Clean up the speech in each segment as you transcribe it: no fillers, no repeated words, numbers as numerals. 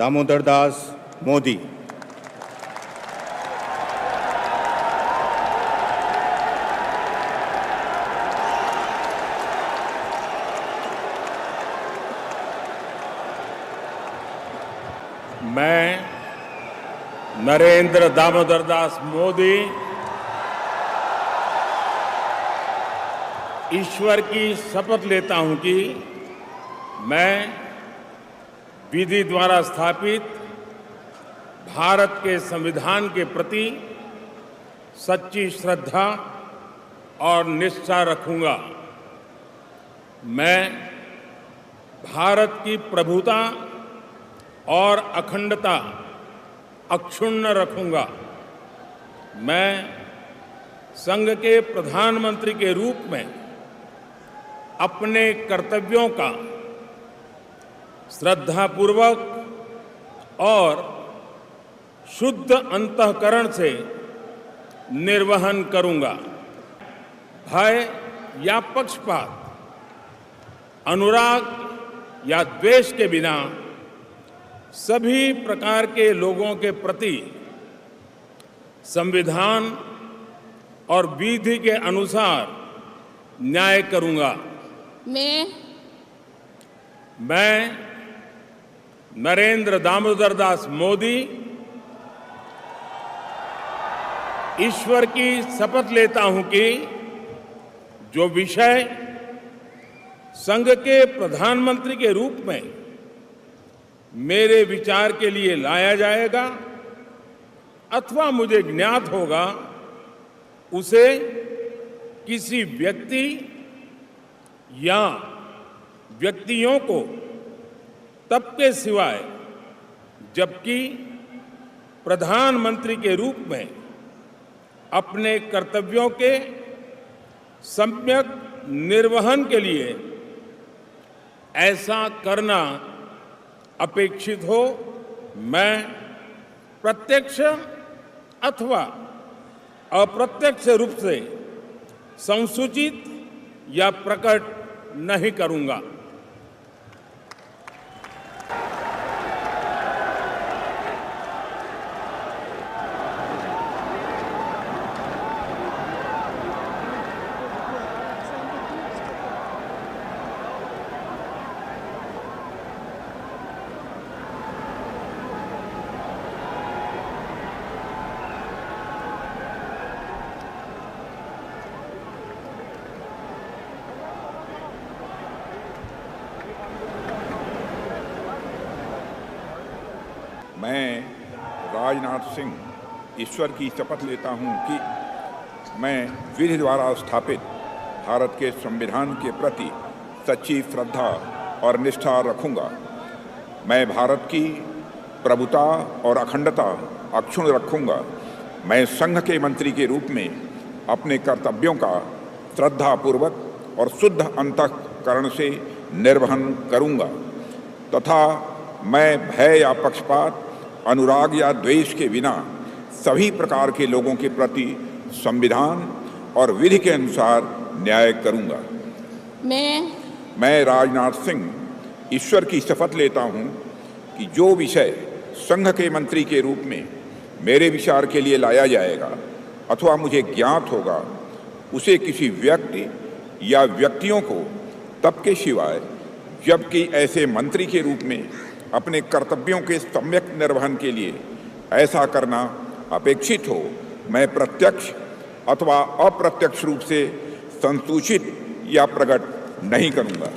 दामोदर दास मोदी। मैं नरेंद्र दामोदर दास मोदी ईश्वर की शपथ लेता हूं कि मैं विधि द्वारा स्थापित भारत के संविधान के प्रति सच्ची श्रद्धा और निष्ठा रखूंगा। मैं भारत की प्रभुता और अखंडता अक्षुण्ण रखूंगा। मैं संघ के प्रधानमंत्री के रूप में अपने कर्तव्यों का श्रद्धापूर्वक और शुद्ध अंतःकरण से निर्वहन करूंगा। भय या पक्षपात, अनुराग या द्वेष के बिना सभी प्रकार के लोगों के प्रति संविधान और विधि के अनुसार न्याय करूंगा। मैं नरेंद्र दामोदर दास मोदी ईश्वर की शपथ लेता हूं कि जो विषय संघ के प्रधानमंत्री के रूप में मेरे विचार के लिए लाया जाएगा अथवा मुझे ज्ञात होगा, उसे किसी व्यक्ति या व्यक्तियों को तब के सिवाय जबकि प्रधानमंत्री के रूप में अपने कर्तव्यों के सम्यक निर्वहन के लिए ऐसा करना अपेक्षित हो, मैं प्रत्यक्ष अथवा अप्रत्यक्ष रूप से संसूचित या प्रकट नहीं करूंगा। मैं राजनाथ सिंह ईश्वर की शपथ लेता हूं कि मैं विधि द्वारा स्थापित भारत के संविधान के प्रति सच्ची श्रद्धा और निष्ठा रखूंगा। मैं भारत की प्रभुता और अखंडता अक्षुण्ण रखूंगा। मैं संघ के मंत्री के रूप में अपने कर्तव्यों का श्रद्धापूर्वक और शुद्ध अंतःकरण से निर्वहन करूंगा तथा मैं भय या पक्षपात, अनुराग या द्वेष के बिना सभी प्रकार के लोगों के प्रति संविधान और विधि के अनुसार न्याय करूंगा। मैं राजनाथ सिंह ईश्वर की शपथ लेता हूं कि जो विषय संघ के मंत्री के रूप में मेरे विचार के लिए लाया जाएगा अथवा मुझे ज्ञात होगा, उसे किसी व्यक्ति या व्यक्तियों को तब के सिवाय जबकि ऐसे मंत्री के रूप में अपने कर्तव्यों के सम्यक निर्वहन के लिए ऐसा करना अपेक्षित हो, मैं प्रत्यक्ष अथवा अप्रत्यक्ष रूप से संसूचित या प्रकट नहीं करूंगा।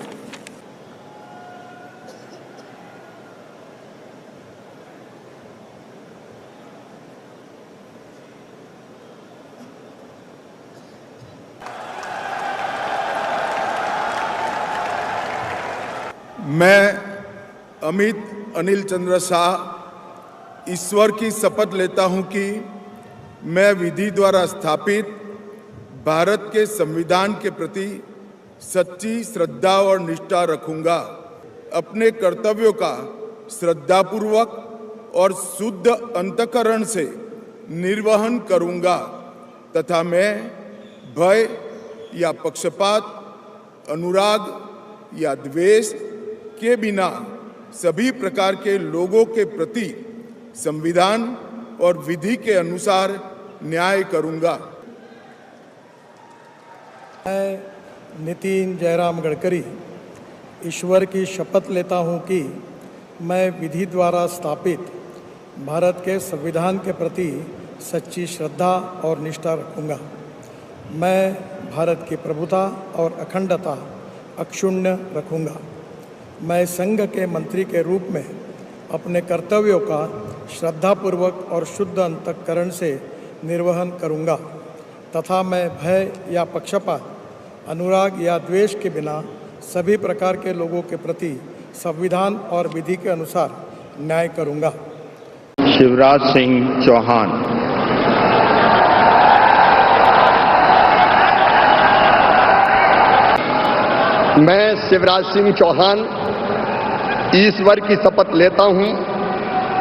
मैं अमित अनिल चंद्र शाह ईश्वर की शपथ लेता हूं कि मैं विधि द्वारा स्थापित भारत के संविधान के प्रति सच्ची श्रद्धा और निष्ठा रखूंगा। अपने कर्तव्यों का श्रद्धापूर्वक और शुद्ध अंतःकरण से निर्वहन करूंगा तथा मैं भय या पक्षपात, अनुराग या द्वेष के बिना सभी प्रकार के लोगों के प्रति संविधान और विधि के अनुसार न्याय करूंगा। मैं नितिन जयराम गडकरी ईश्वर की शपथ लेता हूं कि मैं विधि द्वारा स्थापित भारत के संविधान के प्रति सच्ची श्रद्धा और निष्ठा रखूंगा। मैं भारत की प्रभुता और अखंडता अक्षुण्ण रखूंगा। मैं संघ के मंत्री के रूप में अपने कर्तव्यों का श्रद्धापूर्वक और शुद्ध अंतःकरण से निर्वहन करूंगा तथा मैं भय या पक्षपात, अनुराग या द्वेष के बिना सभी प्रकार के लोगों के प्रति संविधान और विधि के अनुसार न्याय करूंगा। शिवराज सिंह चौहान। मैं शिवराज सिंह चौहान ईश्वर की शपथ लेता हूं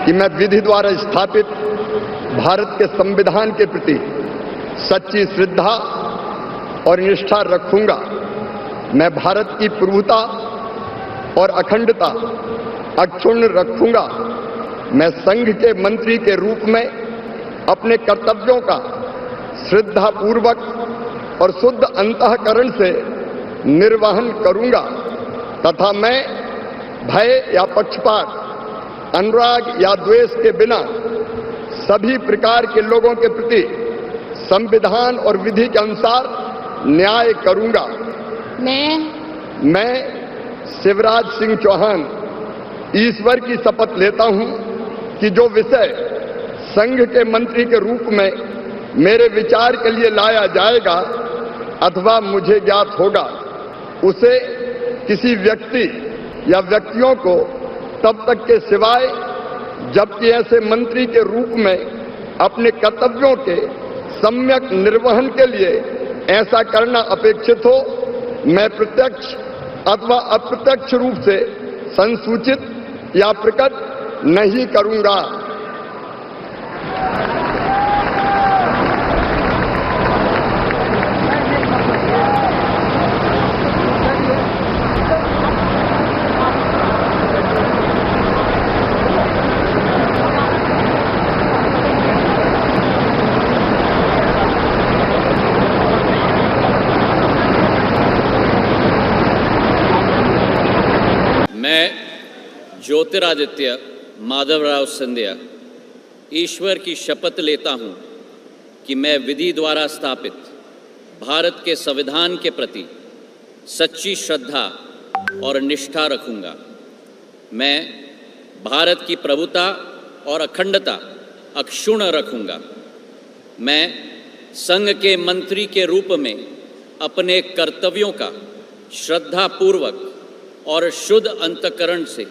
कि मैं विधि द्वारा स्थापित भारत के संविधान के प्रति सच्ची श्रद्धा और निष्ठा रखूंगा। मैं भारत की प्रभुता और अखंडता अक्षुण्ण रखूंगा। मैं संघ के मंत्री के रूप में अपने कर्तव्यों का श्रद्धापूर्वक और शुद्ध अंतःकरण से निर्वहन करूंगा तथा मैं भय या पक्षपात, अनुराग या द्वेष के बिना सभी प्रकार के लोगों के प्रति संविधान और विधि के अनुसार न्याय करूंगा। मैं शिवराज सिंह चौहान ईश्वर की शपथ लेता हूं कि जो विषय संघ के मंत्री के रूप में मेरे विचार के लिए लाया जाएगा अथवा मुझे ज्ञात होगा, उसे किसी व्यक्ति या व्यक्तियों को तब तक के सिवाय जबकि ऐसे मंत्री के रूप में अपने कर्तव्यों के सम्यक निर्वहन के लिए ऐसा करना अपेक्षित हो, मैं प्रत्यक्ष अथवा अप्रत्यक्ष रूप से संसूचित या प्रकट नहीं करूंगा। मैं ज्योतिरादित्य माधवराव सिंधिया ईश्वर की शपथ लेता हूं कि मैं विधि द्वारा स्थापित भारत के संविधान के प्रति सच्ची श्रद्धा और निष्ठा रखूंगा। मैं भारत की प्रभुता और अखंडता अक्षुण्ण रखूंगा। मैं संघ के मंत्री के रूप में अपने कर्तव्यों का श्रद्धापूर्वक और शुद्ध अंतःकरण से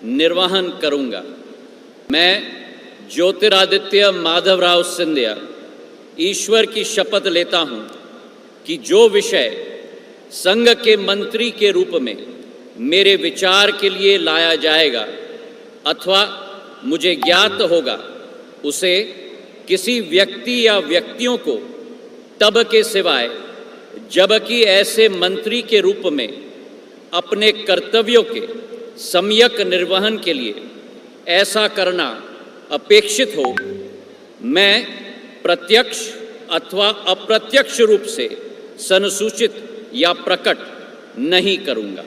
निर्वहन करूंगा। मैं ज्योतिरादित्य माधवराव सिंधिया ईश्वर की शपथ लेता हूं कि जो विषय संघ के मंत्री के रूप में मेरे विचार के लिए लाया जाएगा अथवा मुझे ज्ञात होगा, उसे किसी व्यक्ति या व्यक्तियों को तब के सिवाय जबकि ऐसे मंत्री के रूप में अपने कर्तव्यों के सम्यक निर्वहन के लिए ऐसा करना अपेक्षित हो, मैं प्रत्यक्ष अथवा अप्रत्यक्ष रूप से संसूचित या प्रकट नहीं करूंगा।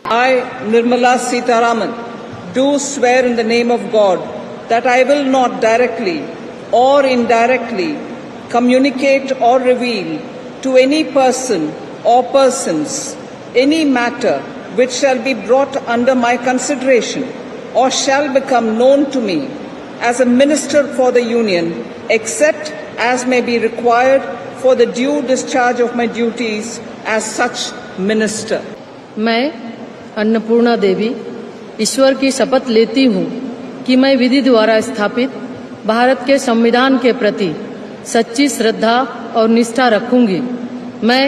I, Nirmala Sitharaman, do swear in the name of God that I will not directly or indirectly communicate or reveal to any person or persons any matter which shall be brought under my consideration or shall become known to me as a minister for the Union, except as may be required for the due discharge of my duties as such minister. मैं अन्नपूर्णा देवी ईश्वर की शपथ लेती हूँ कि मैं विधि द्वारा स्थापित भारत के संविधान के प्रति सच्ची श्रद्धा और निष्ठा रखूंगी। मैं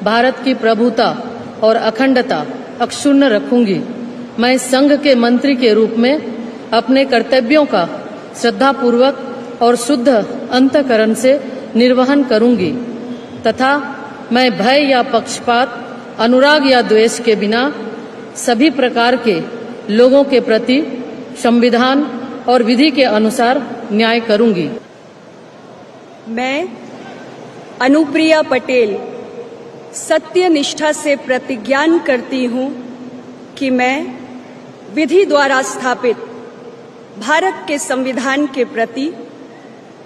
भारत की प्रभुता और अखंडता अक्षुण्ण रखूंगी। मैं संघ के मंत्री के रूप में अपने कर्तव्यों का श्रद्धापूर्वक और शुद्ध अंतःकरण से निर्वहन करूंगी तथा मैं भय या पक्षपात, अनुराग या द्वेष के बिना सभी प्रकार के लोगों के प्रति संविधान और विधि के अनुसार न्याय करूंगी। मैं अनुप्रिया पटेल सत्य निष्ठा से प्रतिज्ञान करती हूँ कि मैं विधि द्वारा स्थापित भारत के संविधान के प्रति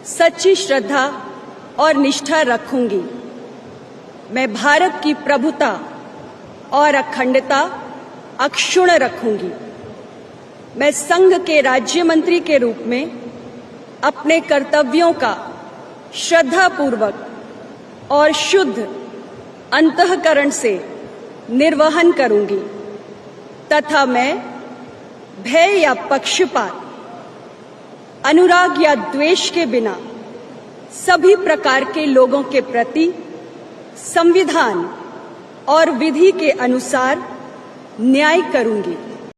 सच्ची श्रद्धा और निष्ठा रखूंगी। मैं भारत की प्रभुता और अखंडता अक्षुण्ण रखूंगी। मैं संघ के राज्य मंत्री के रूप में अपने कर्तव्यों का श्रद्धापूर्वक और शुद्ध अंतःकरण से निर्वहन करूंगी तथा मैं भय या पक्षपात, अनुराग या द्वेष के बिना सभी प्रकार के लोगों के प्रति संविधान और विधि के अनुसार न्याय करूंगी।